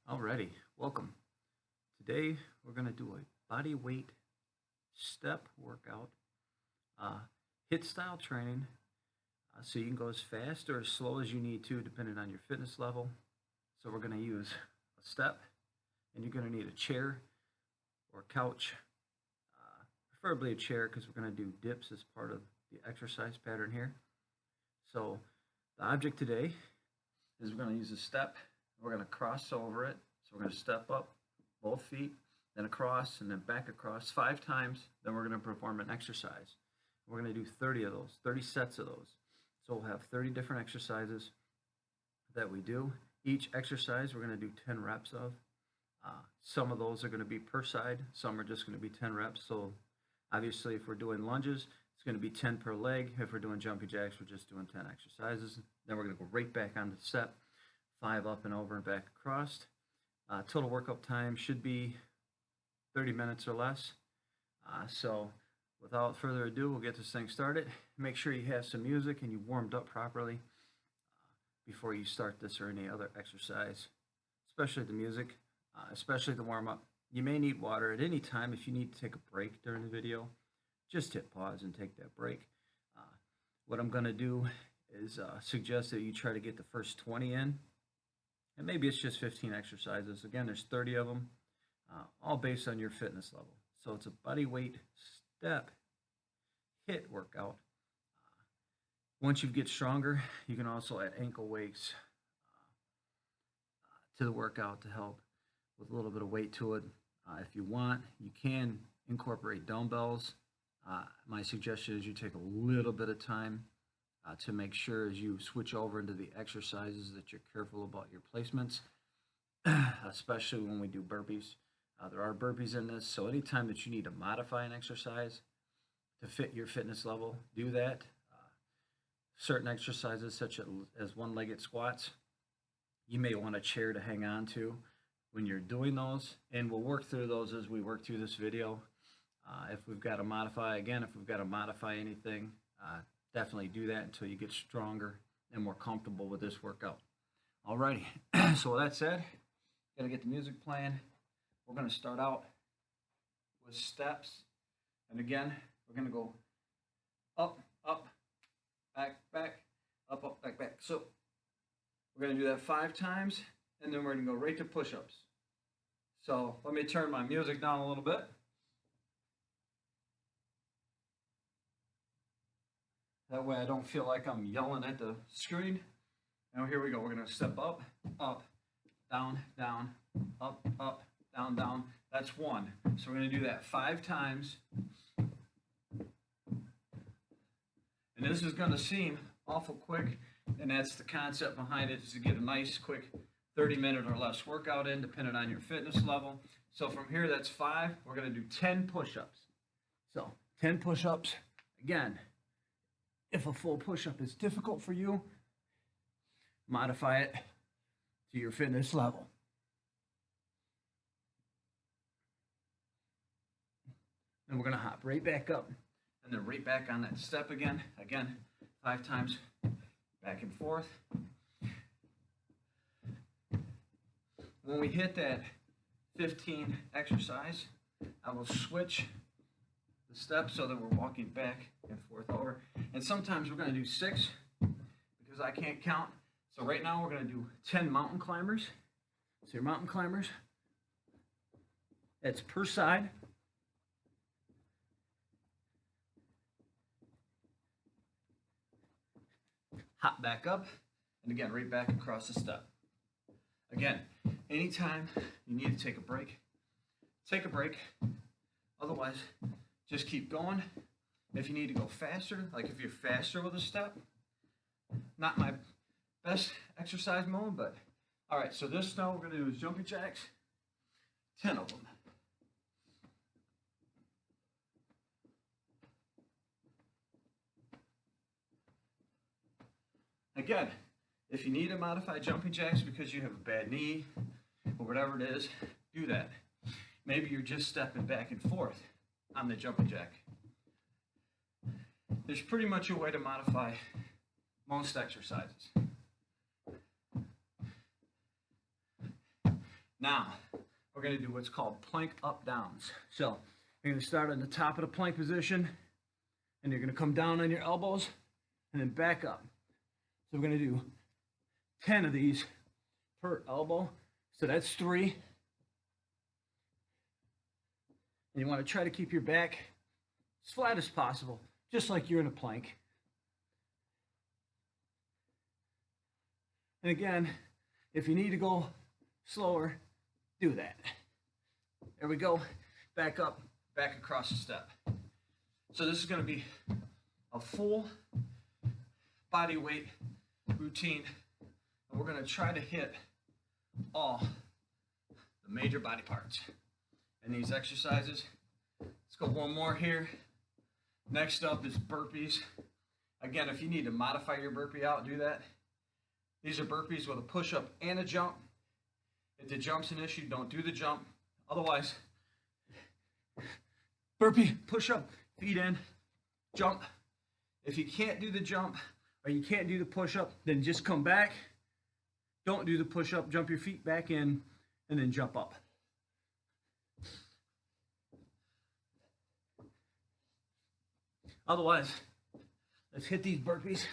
Alrighty, welcome. Today we're going to do a body weight step workout, HIIT style training, so you can go as fast or as slow as you need to depending on your fitness level. So we're going to use a step, and you're going to need a chair or couch, preferably a chair because we're going to do dips as part of the exercise pattern here. So the object today is we're going to use a step. We're going to cross over it. So we're going to step up both feet, then across, and then back across 5 times. Then we're going to perform an exercise. We're going to do 30 of those, 30 sets of those. So we'll have 30 different exercises that we do. Each exercise we're going to do 10 reps of. Some of those are going to be per side. Some are just going to be 10 reps. So obviously if we're doing lunges, it's going to be 10 per leg. If we're doing jumping jacks, we're just doing 10 exercises. Then we're going to go right back on the step. 5 up and over and back across. Total workout time should be 30 minutes or less. So without further ado, we'll get this thing started. Make sure you have some music and you warmed up properly before you start this or any other exercise, especially the music, especially the warm-up. You may need water at any time. If you need to take a break during the video, just hit pause and take that break. What I'm going to do is suggest that you try to get the first 20 in. And maybe it's just 15 exercises. Again, there's 30 of them, all based on your fitness level. So it's a body weight step HIIT workout. Once you get stronger, you can also add ankle weights to the workout to help with a little bit of weight to it. If you want, you can incorporate dumbbells. My suggestion is you take a little bit of time to make sure as you switch over into the exercises that you're careful about your placements, especially when we do burpees. There are burpees in this, so anytime that you need to modify an exercise to fit your fitness level, do that. Certain exercises such as one-legged squats, you may want a chair to hang on to when you're doing those, and we'll work through those as we work through this video. If we've got to modify anything, definitely do that until you get stronger and more comfortable with this workout. Alrighty, so with that said, gotta get the music playing. We're gonna start out with steps. And again, we're gonna go up, up, back, back, up, up, back, back. So we're gonna do that 5 times, and then we're gonna go right to push-ups. So let me turn my music down a little bit. That way I don't feel like I'm yelling at the screen. Now here we go. We're going to step up, up, down, down, up, up, down, down. That's 1. So we're going to do that 5 times. And this is going to seem awful quick, and that's the concept behind it, is to get a nice, quick 30-minute or less workout in, depending on your fitness level. So from here, that's 5. We're going to do 10 push-ups. So 10 push-ups. Again, if a full push-up is difficult for you, modify it to your fitness level. Then we're going to hop right back up and then right back on that step again. Again, 5 times back and forth. When we hit that 15 exercise, I will switch the steps so that we're walking back and forth over. And sometimes we're going to do 6 because I can't count. So right now we're going to do 10 mountain climbers. So your mountain climbers, that's per side. Hop back up, and again, right back across the step. Again, anytime you need to take a break, take a break. Otherwise, just keep going. If you need to go faster, like if you're faster with a step, not my best exercise mode, but all right, so this now we're going to do is jumping jacks, 10 of them. Again, if you need to modify jumping jacks because you have a bad knee or whatever it is, do that. Maybe you're just stepping back and forth on the jumping jack. There's pretty much a way to modify most exercises. Now, we're going to do what's called plank up downs. So, you're going to start on the top of the plank position, and you're going to come down on your elbows, and then back up. So, we're going to do 10 of these per elbow. So, that's 3. And you want to try to keep your back as flat as possible, just like you're in a plank. And again, if you need to go slower, do that. There we go. Back up, back across the step. So this is going to be a full body weight routine. And we're going to try to hit all the major body parts in these exercises. Let's go one more here. Next up is burpees. Again, if you need to modify your burpee out, do that. These are burpees with a push-up and a jump. If the jump's an issue, don't do the jump. Otherwise, burpee, push-up, feet in, jump. If you can't do the jump or you can't do the push-up, then just come back. Don't do the push-up, jump your feet back in, and then jump up. Otherwise, let's hit these burpees.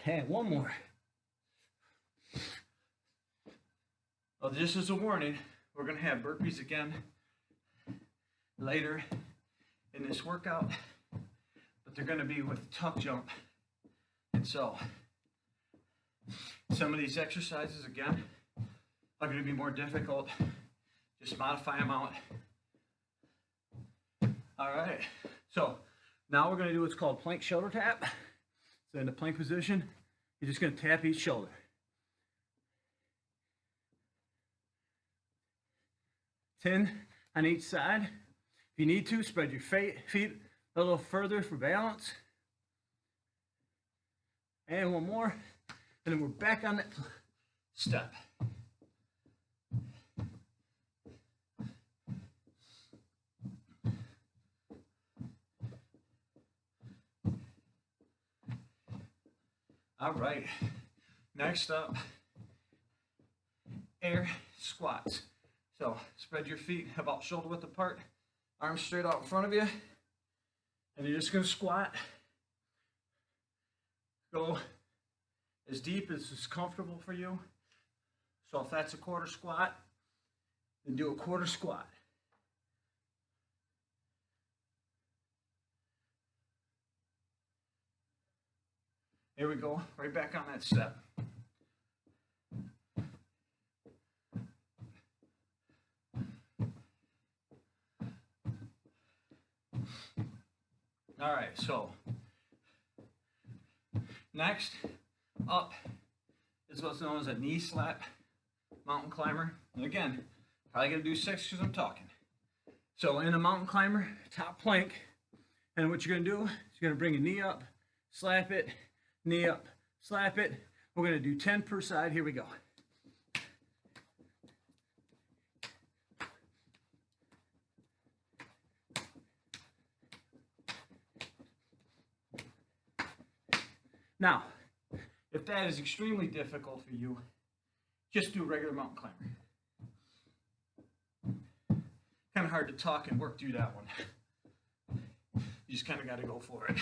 And one more. Well, just as a warning, we're going to have burpees again later in this workout, but they're going to be with tuck jump. And so, some of these exercises, again, are going to be more difficult. Just modify them out. All right. So, now we're going to do what's called plank shoulder tap. So, in the plank position, you're just going to tap each shoulder. 10 on each side. If you need to, spread your feet a little further for balance. And one more. And then we're back on that step. All right. Next up, air squats. So spread your feet about shoulder width apart, arms straight out in front of you, and you're just going to squat. Go as deep as is comfortable for you. So if that's a quarter squat, then do a quarter squat. Here we go, right back on that step. All right, so next up is what's known as a knee slap mountain climber. And again, probably gonna do 6 because I'm talking. So in a mountain climber, top plank, and what you're gonna do is you're gonna bring a knee up, slap it, knee up, slap it. We're gonna do 10 per side. Here we go. Now, if that is extremely difficult for you, just do regular mountain climber. Kind of hard to talk and work through that one. You just kind of got to go for it.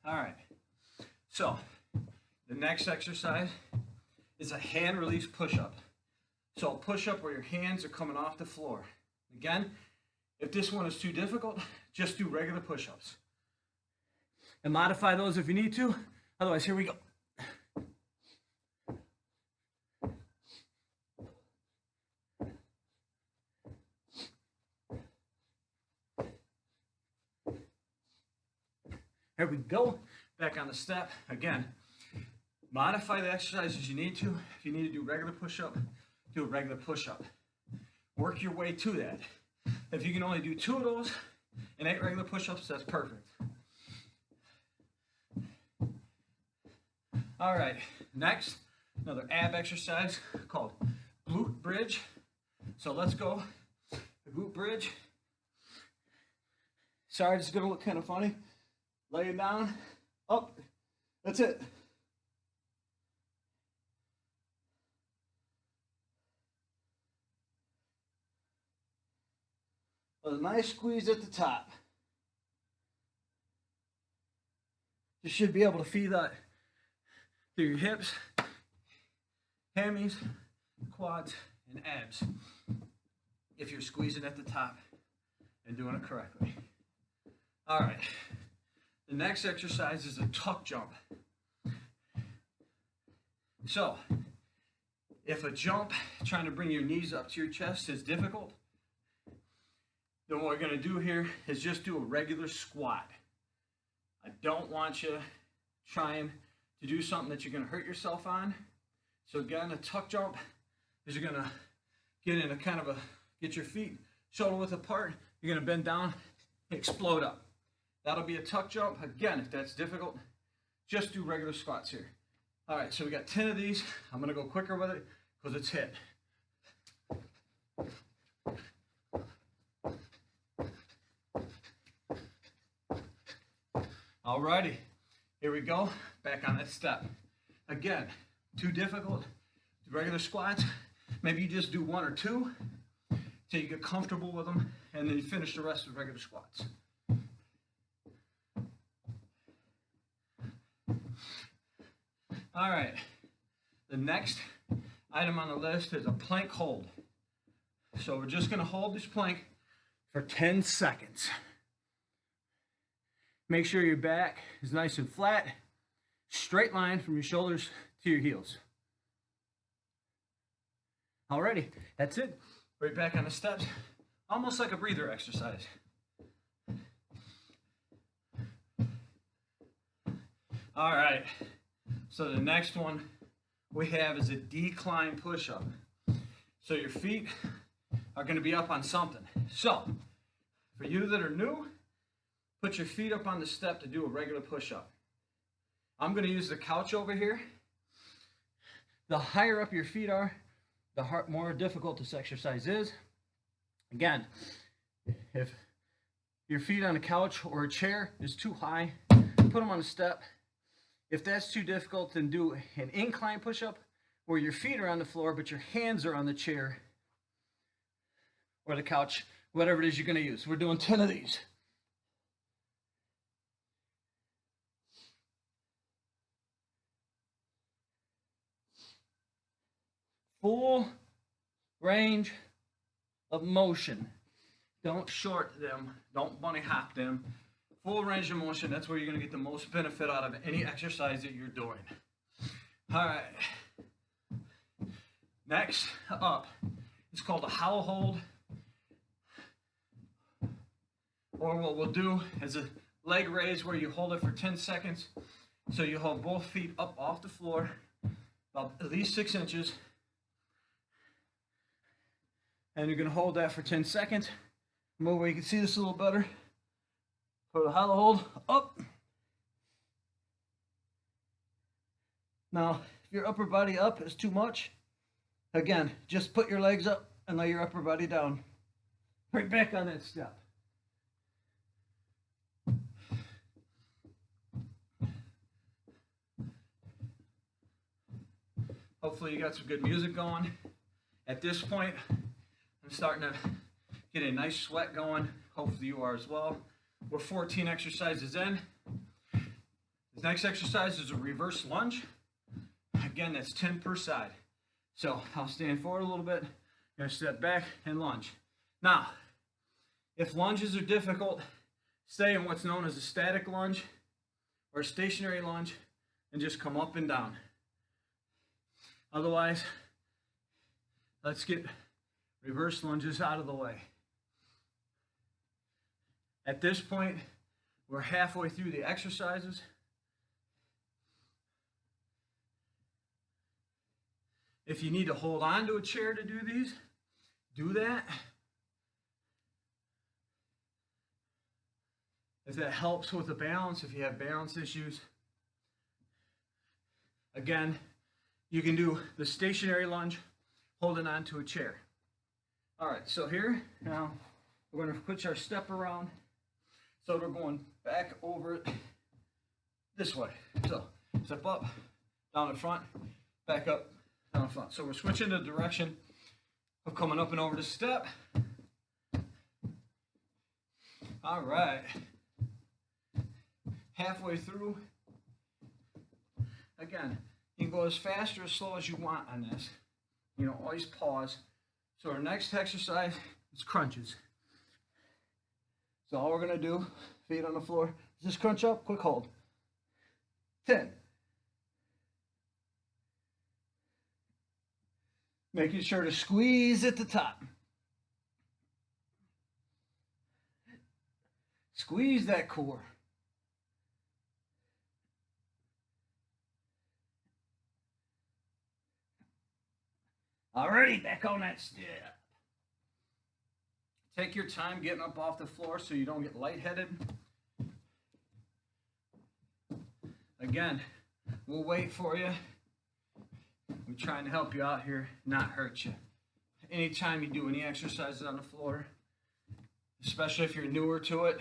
All right. So, the next exercise is a hand release push-up. So, a push-up where your hands are coming off the floor. Again, if this one is too difficult, just do regular push-ups. And modify those if you need to. Otherwise, here we go. Here we go. Back on the step. Again, modify the exercises you need to. If you need to do regular push-up, do a regular push-up. Work your way to that. If you can only do 2 of those and 8 regular push-ups, that's perfect. All right, next, another ab exercise called glute bridge. So let's go, the glute bridge. Sorry, this is gonna look kind of funny. Lay it down, up, that's it. A nice squeeze at the top. You should be able to feel that through your hips, hammies, quads, and abs if you're squeezing at the top and doing it correctly. All right, the next exercise is a tuck jump. So, if a jump trying to bring your knees up to your chest is difficult, then what we're going to do here is just do a regular squat. I don't want you trying to do something that you're going to hurt yourself on. So again, a tuck jump is you're going to get in a kind of a, get your feet shoulder width apart. You're going to bend down, explode up. That'll be a tuck jump. Again, if that's difficult, just do regular squats here. All right, so we got 10 of these. I'm going to go quicker with it because it's HIIT. Alrighty, here we go, back on that step. Again, too difficult, do regular squats. Maybe you just do 1 or 2 till you get comfortable with them, and then you finish the rest with regular squats. All right, the next item on the list is a plank hold. So we're just gonna hold this plank for 10 seconds. Make sure your back is nice and flat, straight line from your shoulders to your heels. Alrighty, that's it. Right back on the steps, almost like a breather exercise. All right, so the next one we have is a decline push-up. So your feet are going to be up on something. So for you that are new, put your feet up on the step to do a regular push-up. I'm going to use the couch over here. The higher up your feet are, the more difficult this exercise is. Again, if your feet on a couch or a chair is too high, put them on a step. If that's too difficult, then do an incline push-up where your feet are on the floor, but your hands are on the chair or the couch, whatever it is you're going to use. We're doing 10 of these. Full range of motion. Don't short them. Don't bunny hop them. Full range of motion. That's where you're going to get the most benefit out of any exercise that you're doing. All right. Next up, it's called a hollow hold. Or what we'll do is a leg raise where you hold it for 10 seconds. So you hold both feet up off the floor, about at least 6 inches. And you're going to hold that for 10 seconds. Move where you can see this a little better. Put a hollow hold up. Now, if your upper body up is too much, again, just put your legs up and lay your upper body down. Right back on that step. Hopefully you got some good music going. At this point, I'm starting to get a nice sweat going. Hopefully you are as well. We're 14 exercises in. The next exercise is a reverse lunge. Again, that's 10 per side. So I'll stand forward a little bit, gonna step back and lunge. Now, if lunges are difficult, stay in what's known as a static lunge or a stationary lunge and just come up and down. Otherwise, let's get reverse lunges out of the way. At this point, we're halfway through the exercises. If you need to hold on to a chair to do these, do that. if that helps with the balance, if you have balance issues. Again, you can do the stationary lunge holding on to a chair. All right, so here, now we're going to put our step around. So we're going back over it this way. So step up, down in front, back up, down in front. So we're switching the direction of coming up and over the step. All right. Halfway through. Again, you can go as fast or as slow as you want on this. You know, always pause. So our next exercise is crunches. So all we're gonna do, feet on the floor, is just crunch up, quick hold. 10. Making sure to squeeze at the top. Squeeze that core. Alrighty, back on that step. Take your time getting up off the floor so you don't get lightheaded. Again, we'll wait for you. I'm trying to help you out here, not hurt you. Anytime you do any exercises on the floor, especially if you're newer to it,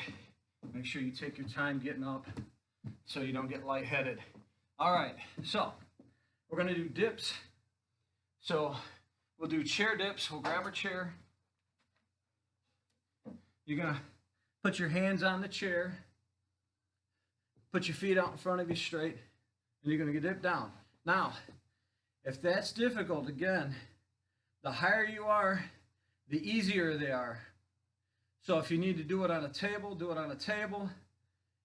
make sure you take your time getting up so you don't get lightheaded. All right, so we're gonna do dips. So we'll do chair dips. We'll grab our chair. You're gonna put your hands on the chair, put your feet out in front of you straight, and you're gonna dip down. Now, if that's difficult, again, the higher you are, the easier they are. So if you need to do it on a table, do it on a table.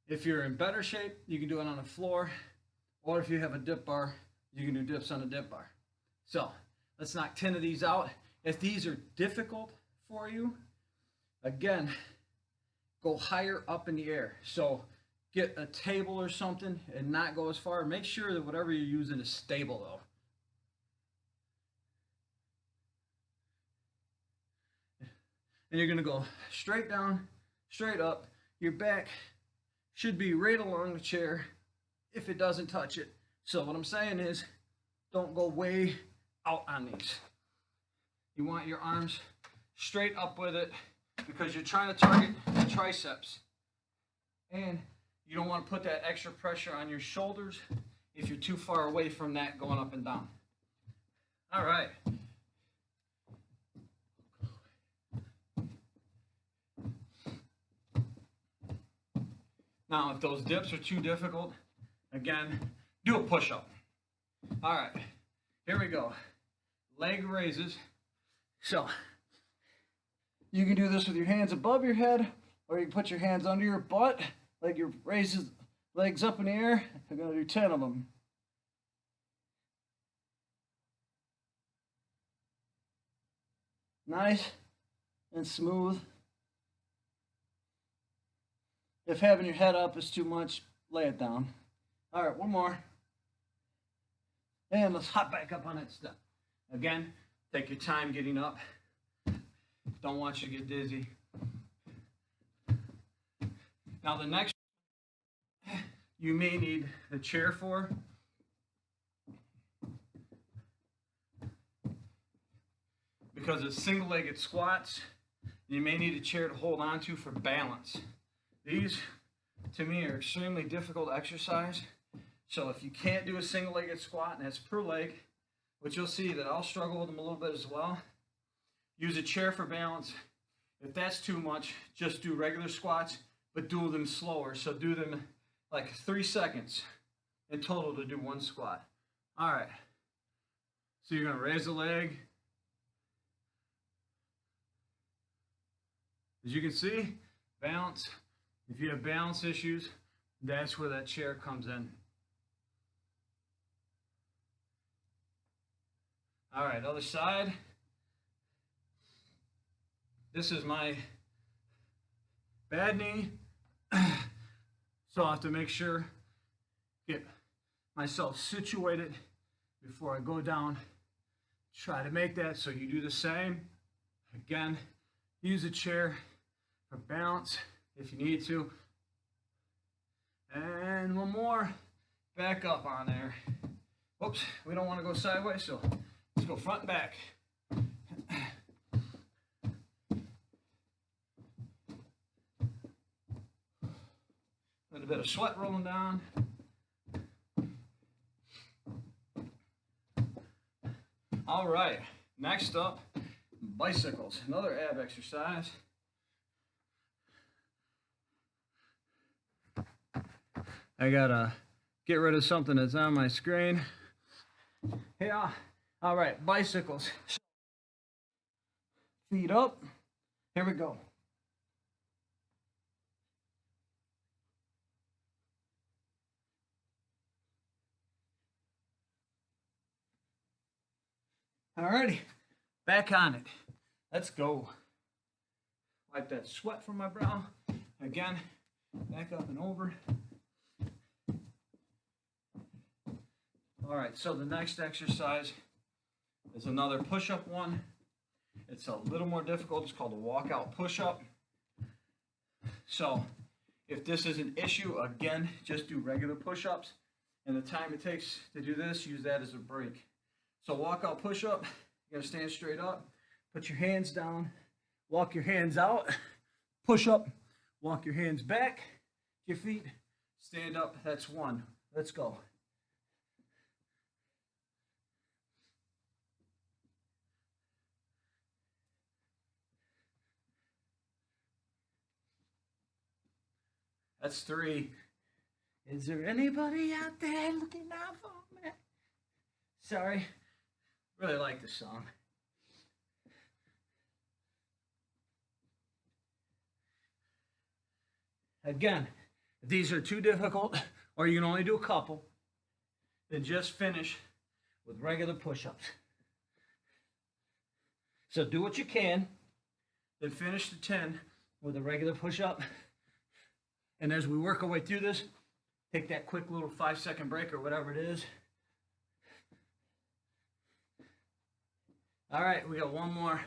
If you're in better shape, you can do it on the floor. Or if you have a dip bar, you can do dips on a dip bar. So let's knock 10 of these out. If these are difficult for you, again, go higher up in the air. So get a table or something and not go as far. Make sure that whatever you're using is stable though. And you're gonna go straight down, straight up. Your back should be right along the chair if it doesn't touch it. So what I'm saying is, don't go way out on these. You want your arms straight up with it because you're trying to target the triceps. And you don't want to put that extra pressure on your shoulders if you're too far away from that going up and down. All right. Now, if those dips are too difficult, again, do a push-up. All right, here we go. Leg raises. So, you can do this with your hands above your head, or you can put your hands under your butt, like your raises legs up in the air. I'm gonna do 10 of them. Nice and smooth. If having your head up is too much, lay it down. All right, one more. And let's hop back up on that step. Again, take your time getting up. Don't want you to get dizzy. Now the next you may need a chair for. Because it's single-legged squats, you may need a chair to hold on to for balance. These, to me, are extremely difficult exercise. So if you can't do a single-legged squat, and that's per leg, which you'll see that I'll struggle with them a little bit as well, use a chair for balance. If that's too much, just do regular squats, but do them slower. So do them like 3 seconds in total to do one squat. All right. So you're going to raise the leg. As you can see, balance. If you have balance issues, that's where that chair comes in. All right, other side. This is my bad knee. So I have to make sure, get myself situated before I go down. Try to make that so you do the same. Again, use a chair for balance if you need to. And one more. Back up on there. Whoops, we don't want to go sideways, so let's go front and back. A little bit of sweat rolling down. All right, next up, bicycles, another ab exercise. I gotta get rid of something that's on my screen. Yeah, all right, bicycles. Feet up, here we go. Alrighty, back on it. Let's go. Wipe that sweat from my brow. Again, back up and over. All right, so the next exercise is another push-up one. It's a little more difficult. It's called a walkout push-up. So if this is an issue, again, just do regular push-ups. And the time it takes to do this, use that as a break. So walkout push-up, you gotta stand straight up, put your hands down, walk your hands out, push up, walk your hands back, your feet, stand up, that's one. Let's go. That's three. Is there anybody out there looking out for me? Sorry. Really like this song. Again, if these are too difficult, or you can only do a couple, then just finish with regular push-ups. So do what you can, then finish the 10 with a regular push-up. And as we work our way through this, take that quick little 5-second break or whatever it is. All right, we got one more.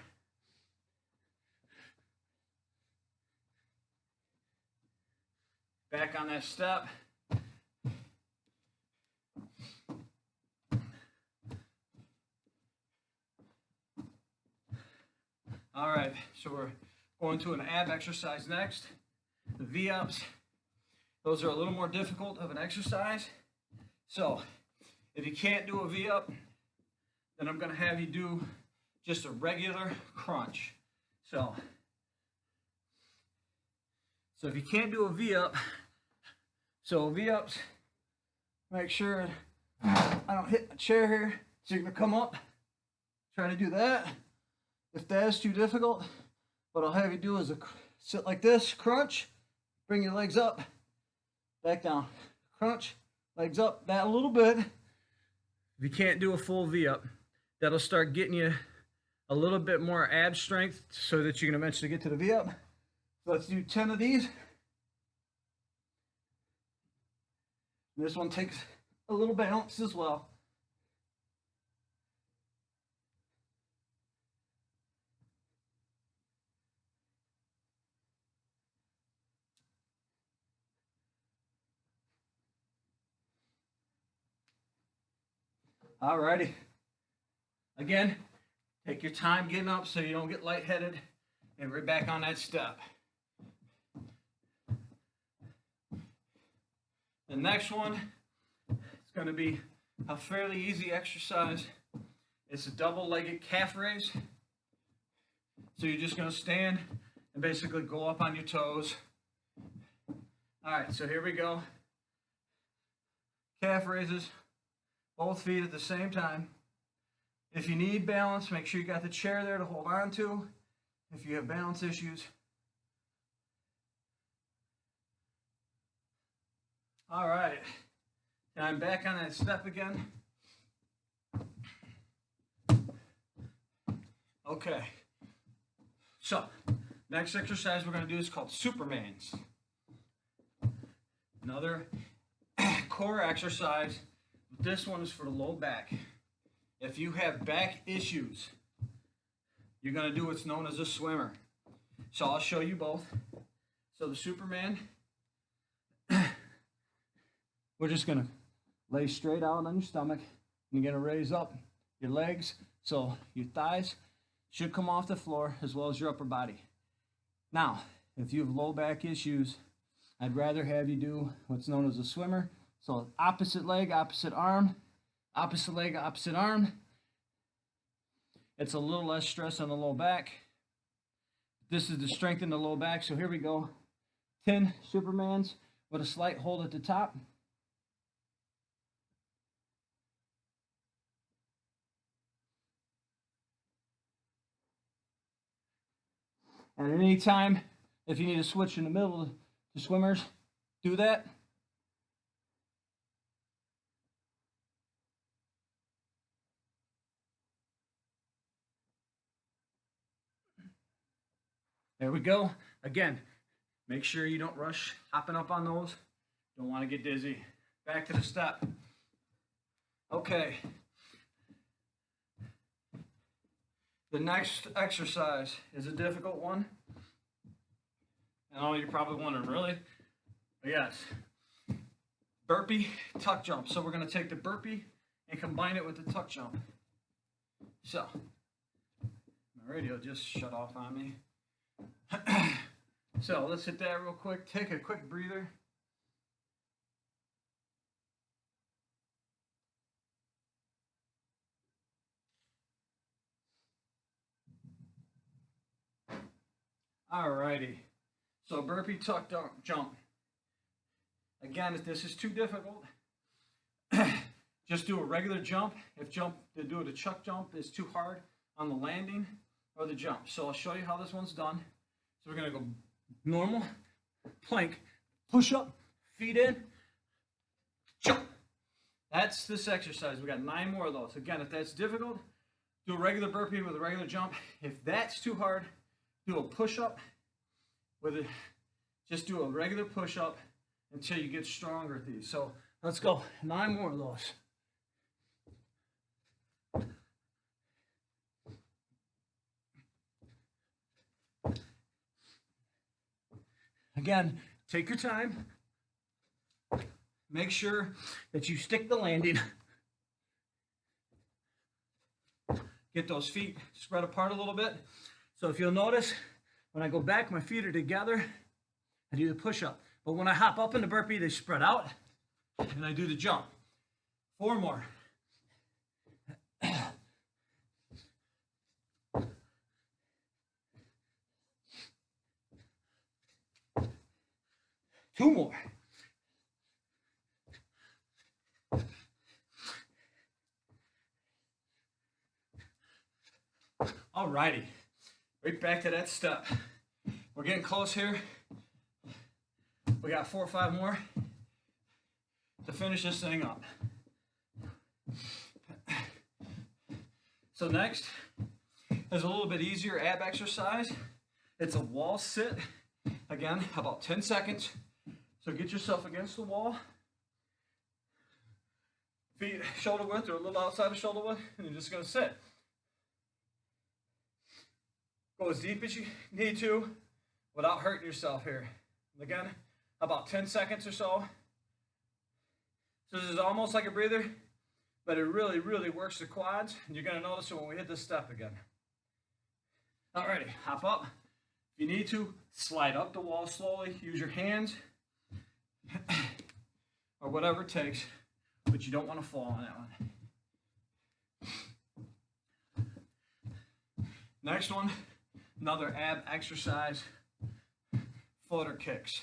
Back on that step. All right, so we're going to an ab exercise next. The V-ups. Those are a little more difficult of an exercise. So if you can't do a V-up, then I'm going to have you do just a regular crunch. So if you can't do a V-up, so V-ups, make sure I don't hit my chair here. So you're going to come up, try to do that. If that is too difficult, what I'll have you do is sit like this, crunch, bring your legs up, back down, crunch, legs up, that a little bit. If you can't do a full V-up, that'll start getting you a little bit more ab strength so that you can eventually get to the V-up. So let's do 10 of these. This one takes a little balance as well. Alrighty. Again, take your time getting up so you don't get lightheaded, and we're back on that step. The next one is going to be a fairly easy exercise. It's a double-legged calf raise. So you're just going to stand and basically go up on your toes. All right, so here we go. Calf raises, both feet at the same time. If you need balance, make sure you got the chair there to hold on to. If you have balance issues. All right, and I'm back on that step again. Okay, so next exercise we're going to do is called Superman's. Another core exercise. This one is for the low back. If you have back issues, you're going to do what's known as a swimmer. So I'll show you both. So the Superman, we're just gonna lay straight out on your stomach. You're gonna raise up your legs, so your thighs should come off the floor as well as your upper body. Now, if you have low back issues, I'd rather have you do what's known as a swimmer. So opposite leg, opposite arm, opposite leg, opposite arm. It's a little less stress on the low back. This is to strengthen the low back. So here we go. 10 Supermans with a slight hold at the top. And at any time, if you need to switch in the middle to swimmers, do that. There we go. Again, make sure you don't rush hopping up on those. Don't want to get dizzy. Back to the step. Okay. The next exercise is a difficult one. I know you're probably wondering, really? But yes. Burpee tuck jump. So we're going to take the burpee and combine it with the tuck jump. So, my radio just shut off on me. So let's hit that real quick. Take a quick breather. Alrighty. So burpee tuck jump. Again, if this is too difficult, just do a regular jump. If to do it a chuck jump is too hard on the landing or the jump. So I'll show you how this one's done. So we're going to go normal, plank, push up, feet in, jump. That's this exercise. We got 9 more of those. Again, if that's difficult, do a regular burpee with a regular jump. If that's too hard, do a push up with it. Just do a regular push up until you get stronger at these. So let's go. 9 more of those. Again, take your time. Make sure that you stick the landing. Get those feet spread apart a little bit. So if you'll notice, when I go back, my feet are together. I do the push-up. But when I hop up in the burpee, they spread out, and I do the jump. 4 more. Two more. Alrighty. Right back to that step. We're getting close here. We got 4 or 5 more to finish this thing up. So next is a little bit easier ab exercise. It's a wall sit. Again, about 10 seconds. So get yourself against the wall. Feet shoulder width or a little outside of shoulder width, and you're just going to sit. Go as deep as you need to without hurting yourself here. Again, about 10 seconds or so. So this is almost like a breather, but it really, really works the quads. And you're going to notice it when we hit this step again. Alrighty, hop up. If you need to, slide up the wall slowly. Use your hands or whatever it takes, but you don't want to fall on that one. Next one, another ab exercise, flutter kicks.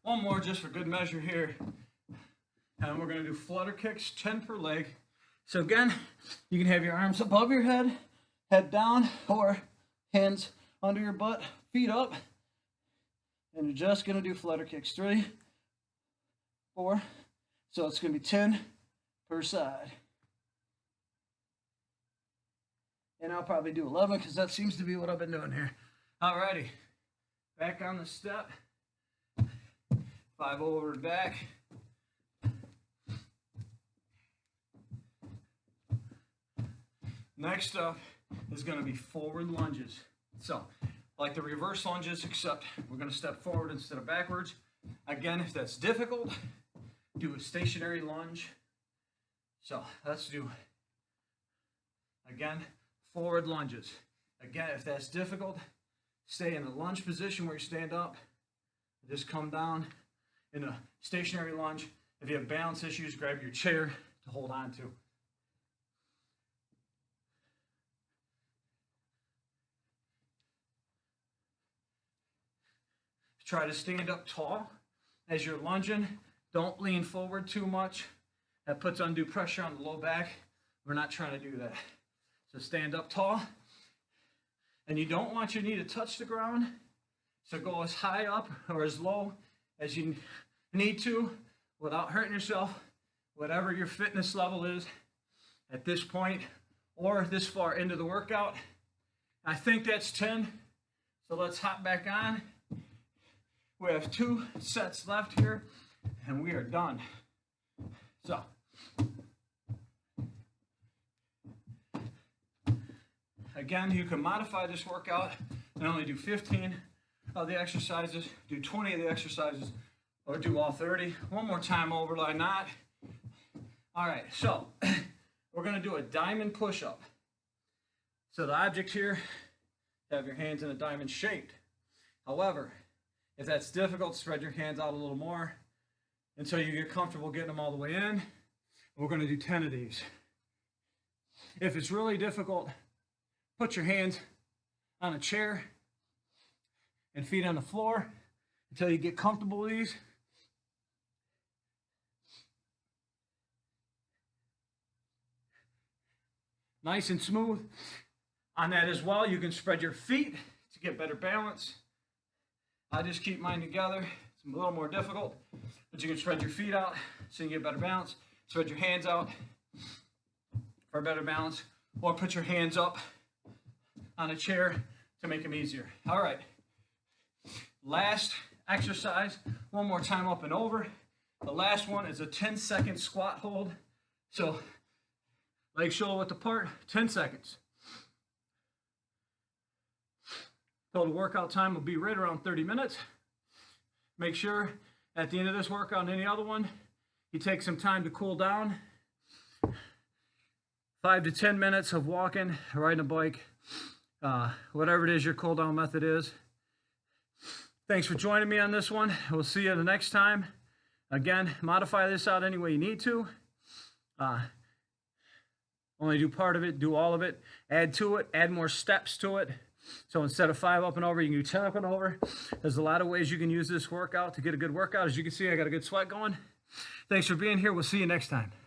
One more just for good measure here. And we're going to do flutter kicks, 10 per leg. So again, you can have your arms above your head, head down, or hands under your butt, feet up. And you're just going to do flutter kicks. 3, 4. So it's going to be 10 per side. And I'll probably do 11 because that seems to be what I've been doing here. Alrighty. Back on the step. 5 over back. Next up is going to be forward lunges. So like the reverse lunges, except we're going to step forward instead of backwards. Again, if that's difficult, do a stationary lunge. So let's do, again, forward lunges. Again, if that's difficult, stay in the lunge position where you stand up. Just come down in a stationary lunge. If you have balance issues, grab your chair to hold on to. Try to stand up tall as you're lunging. Don't lean forward too much. That puts undue pressure on the low back. We're not trying to do that. So stand up tall. And you don't want your knee to touch the ground. So go as high up or as low as you need to without hurting yourself, whatever your fitness level is at this point or this far into the workout. I think that's 10. So let's hop back on. We have 2 sets left here and we are done. So again, you can modify this workout and only do 15 of the exercises, do 20 of the exercises, or do all 30. One more time over, why not? All right, so we're going to do a diamond push-up. So the object here, have your hands in a diamond shaped. However, if that's difficult, spread your hands out a little more until you get comfortable getting them all the way in. We're going to do 10 of these. If it's really difficult, put your hands on a chair and feet on the floor until you get comfortable with these. Nice and smooth. On that as well, you can spread your feet to get better balance. I just keep mine together. It's a little more difficult, but you can spread your feet out so you can get better balance. Spread your hands out for better balance, or put your hands up on a chair to make them easier. All right. Last exercise, one more time up and over. The last one is a 10-second squat hold. So legs shoulder width apart, 10 seconds. Total workout time will be right around 30 minutes. Make sure at the end of this workout and any other one, you take some time to cool down. 5 to 10 minutes of walking, riding a bike, whatever it is your cool down method is. Thanks for joining me on this one. We'll see you the next time. Again, modify this out any way you need to. Only do part of it, do all of it. Add to it, add more steps to it. So instead of 5 up and over, you can do 10 up and over. There's a lot of ways you can use this workout to get a good workout. As you can see, I got a good sweat going. Thanks for being here. We'll see you next time.